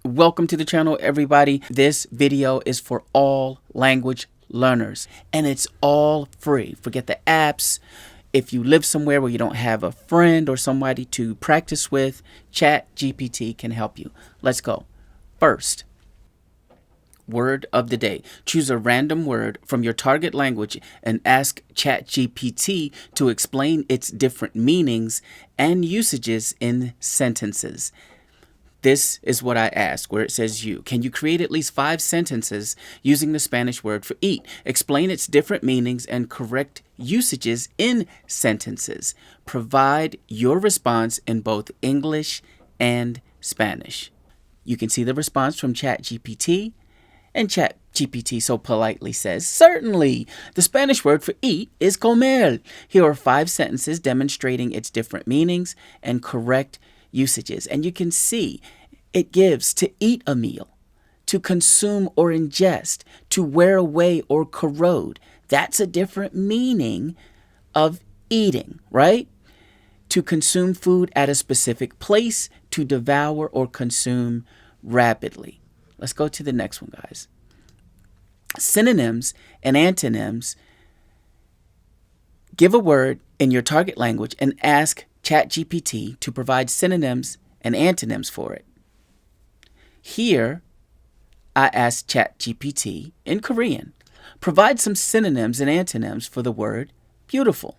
Welcome to the channel, everybody. This video is for all language learners and it's all free. Forget the apps. If you live somewhere where you don't have a friend or somebody to practice with, ChatGPT can help you. Let's go. First, word of the day. Choose a random word from your target language and ask ChatGPT to explain its different meanings and usages in sentences. This is what I asked, where it says you. Can you create at least 5 sentences using the Spanish word for eat? Explain its different meanings and correct usages in sentences. Provide your response in both English and Spanish. You can see the response from ChatGPT, and ChatGPT so politely says, certainly, the Spanish word for eat is comer. Here are 5 sentences demonstrating its different meanings and correct usages. And you can see it gives to eat a meal, to consume or ingest, to wear away or corrode. That's a different meaning of eating, right? To consume food at a specific place, to devour or consume rapidly. Let's go to the next one, guys. Synonyms and antonyms. Give a word in your target language and ask ChatGPT to provide synonyms and antonyms for it. Here, I asked ChatGPT in Korean, provide some synonyms and antonyms for the word beautiful.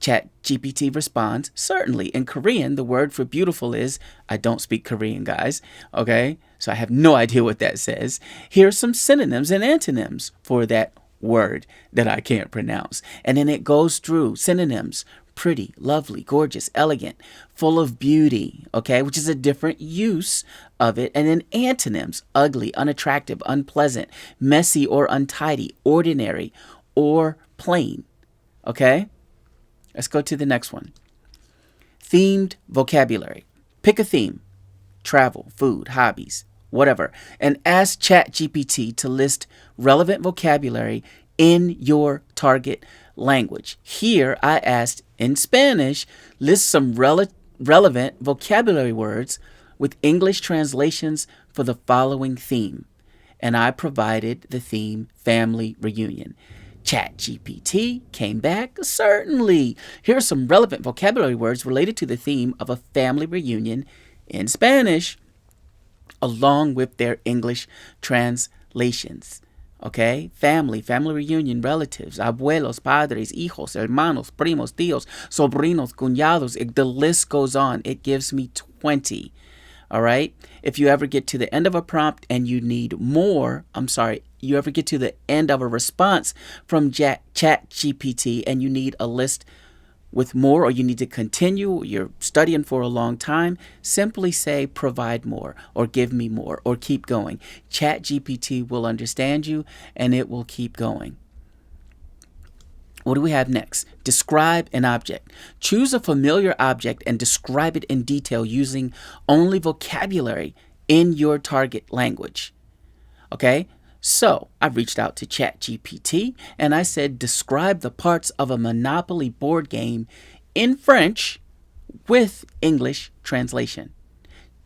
ChatGPT responds, certainly. In Korean, the word for beautiful is, I don't speak Korean, guys, okay? So I have no idea what that says. Here are some synonyms and antonyms for that word that I can't pronounce. And then it goes through synonyms: pretty, lovely, gorgeous, elegant, full of beauty, okay, which is a different use of it. And then antonyms: ugly, unattractive, unpleasant, messy or untidy, ordinary or plain, okay? Let's go to the next one. Themed vocabulary. Pick a theme: travel, food, hobbies, whatever, and ask ChatGPT to list relevant vocabulary in your target language. Here, I asked in Spanish, list some relevant vocabulary words with English translations for the following theme. And I provided the theme family reunion. ChatGPT came back, certainly. Here are some relevant vocabulary words related to the theme of a family reunion in Spanish, along with their English translations. Okay, family reunion, relatives, abuelos, padres, hijos, hermanos, primos, tíos, sobrinos, cuñados. The list goes on. It gives me 20. All right. If you ever get to the end of a prompt and you need more, you ever get to the end of a response from ChatGPT and you need a list with more, or you need to continue, you're studying for a long time, simply say provide more or give me more or keep going. ChatGPT will understand you and it will keep going. What do we have next? Describe an object. Choose a familiar object and describe it in detail using only vocabulary in your target language. Okay? So I reached out to ChatGPT and I said, describe the parts of a Monopoly board game in French with English translation.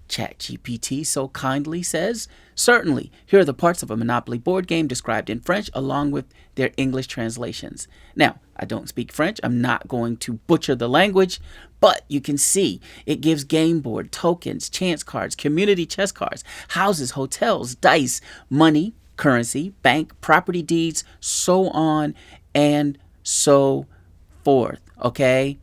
ChatGPT so kindly says, certainly, here are the parts of a Monopoly board game described in French along with their English translations. Now, I don't speak French. I'm not going to butcher the language, but you can see it gives game board, tokens, chance cards, community chess cards, houses, hotels, dice, money, currency, bank, property deeds, so on and so forth. Okay?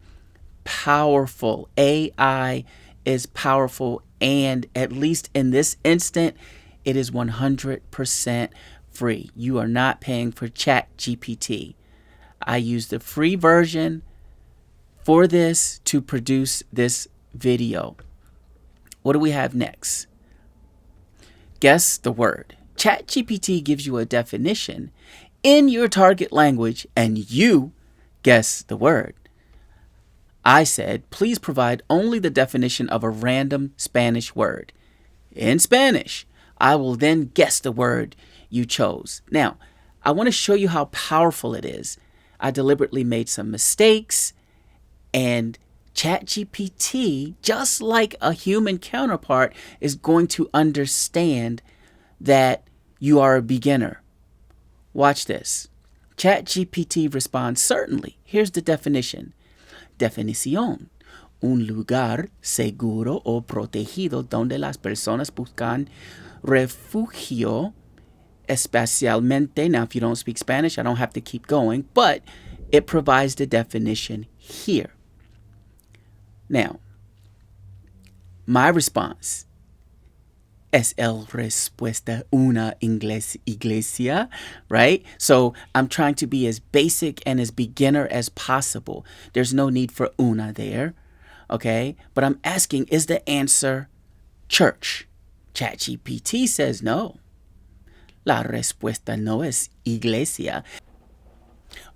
Powerful. AI is powerful, and at least in this instant, it is 100% free. You are not paying for ChatGPT. I use the free version for this to produce this video. What do we have next? Guess the word. ChatGPT gives you a definition in your target language and you guess the word. I said, please provide only the definition of a random Spanish word. In Spanish, I will then guess the word you chose. Now, I want to show you how powerful it is. I deliberately made some mistakes and ChatGPT, just like a human counterpart, is going to understand that you are a beginner. Watch this. ChatGPT responds, certainly. Here's the definition. Definición. Un lugar seguro o protegido donde las personas buscan refugio, especialmente. Now, if you don't speak Spanish, I don't have to keep going, but it provides the definition here. Now, my response. Es el respuesta una iglesia, right? So I'm trying to be as basic and as beginner as possible. There's no need for una there, okay? But I'm asking, is the answer church? ChatGPT says no. La respuesta no es iglesia.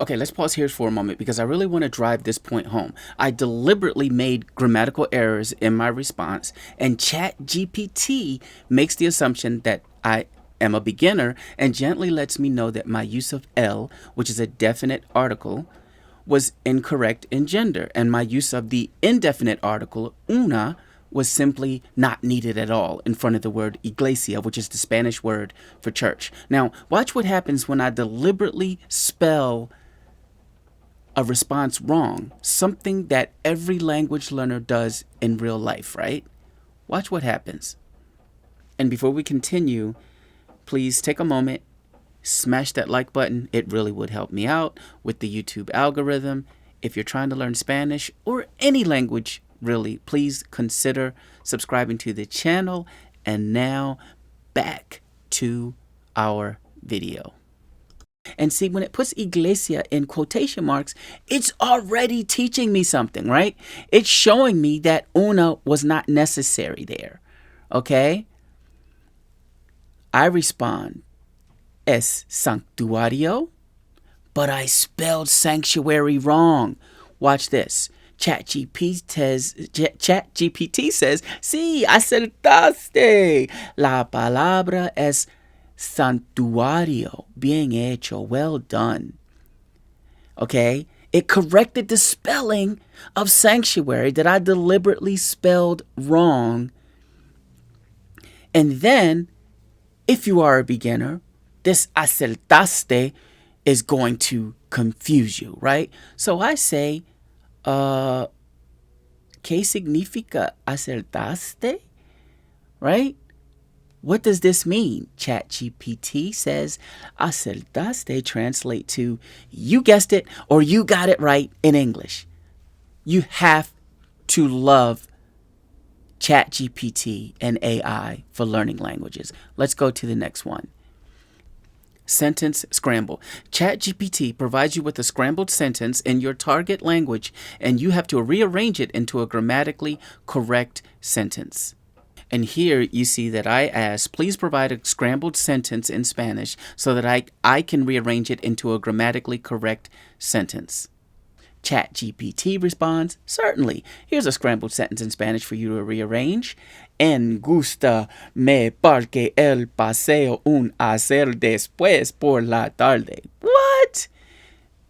Okay, let's pause here for a moment because I really want to drive this point home. I deliberately made grammatical errors in my response, and ChatGPT makes the assumption that I am a beginner and gently lets me know that my use of el, which is a definite article, was incorrect in gender, and my use of the indefinite article una was simply not needed at all in front of the word iglesia, which is the Spanish word for church. Now, watch what happens when I deliberately spell a response wrong, something that every language learner does in real life, right? Watch what happens. And before we continue, please take a moment, smash that like button. It really would help me out with the YouTube algorithm. If you're trying to learn Spanish or any language, really, please consider subscribing to the channel. And now back to our video. And see, when it puts iglesia in quotation marks, it's already teaching me something, right? It's showing me that una was not necessary there, okay? I respond, es sanctuario, but I spelled sanctuary wrong. Watch this. ChatGPT says, sí, acertaste. La palabra es santuario. Bien hecho. Well done. Okay? It corrected the spelling of sanctuary that I deliberately spelled wrong. And then, if you are a beginner, this acertaste is going to confuse you, right? So I say, ¿qué significa acertaste? Right? What does this mean? ChatGPT says acertaste translate to you guessed it or you got it right in English. You have to love ChatGPT and AI for learning languages. Let's go to the next one. Sentence scramble. ChatGPT provides you with a scrambled sentence in your target language, and you have to rearrange it into a grammatically correct sentence. And here you see that I asked, please provide a scrambled sentence in Spanish so that I can rearrange it into a grammatically correct sentence. ChatGPT responds, certainly. Here's a scrambled sentence in Spanish for you to rearrange. En gusta me porque el paseo un hacer después por la tarde. What?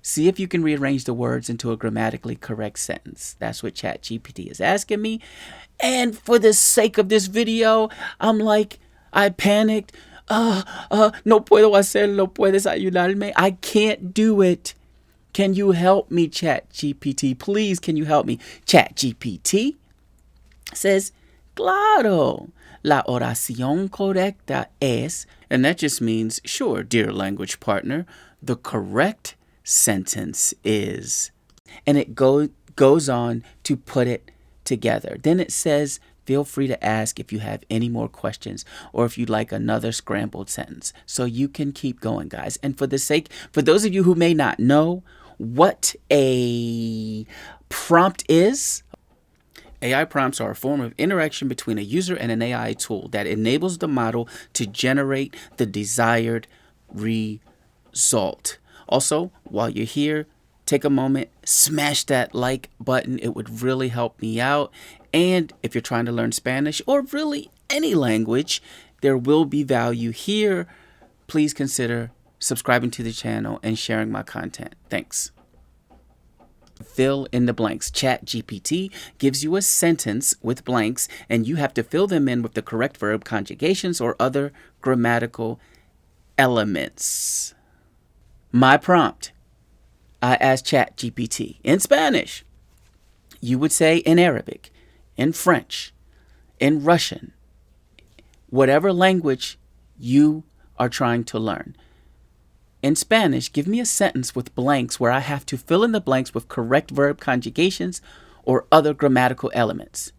See if you can rearrange the words into a grammatically correct sentence. That's what ChatGPT is asking me. And for the sake of this video, I'm like, I panicked. No puedo hacerlo, puedes ayudarme. I can't do it. Can you help me, ChatGPT? Please, can you help me? ChatGPT says, claro, la oración correcta es, and that just means, sure, dear language partner, the correct sentence is. And it goes on to put it together. Then it says, feel free to ask if you have any more questions or if you'd like another scrambled sentence. So you can keep going, guys. And for those of you who may not know what a prompt is, AI prompts are a form of interaction between a user and an AI tool that enables the model to generate the desired result. Also, while you're here, take a moment, smash that like button. It would really help me out. And if you're trying to learn Spanish or really any language, there will be value here. Please consider subscribing to the channel and sharing my content. Thanks. fill in the blanks. ChatGPT gives you a sentence with blanks, and you have to fill them in with the correct verb conjugations or other grammatical elements. My prompt, I asked ChatGPT in Spanish. You would say in Arabic, in French, in Russian, whatever language you are trying to learn. In Spanish, give me a sentence with blanks where I have to fill in the blanks with correct verb conjugations or other grammatical elements.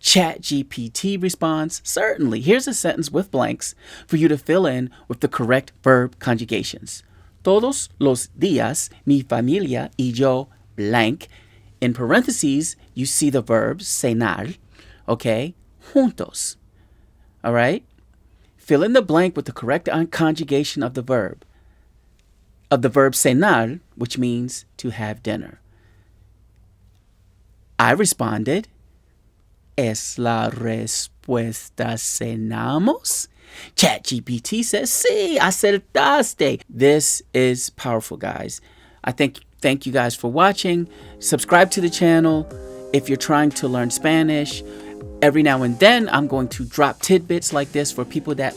ChatGPT responds, certainly. Here's a sentence with blanks for you to fill in with the correct verb conjugations. Todos los días mi familia y yo blank. In parentheses, you see the verb cenar, okay? Juntos. All right? Fill in the blank with the correct conjugation of the verb cenar, which means to have dinner. I responded, ¿Es la respuesta cenamos? ChatGPT says, sí, acertaste. This is powerful, guys. I thank you guys for watching. Subscribe to the channel if you're trying to learn Spanish. Every now and then, I'm going to drop tidbits like this for people that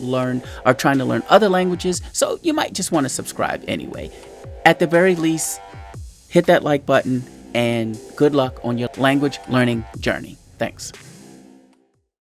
are trying to learn other languages. So you might just want to subscribe anyway. At the very least, hit that like button and good luck on your language learning journey. Thanks.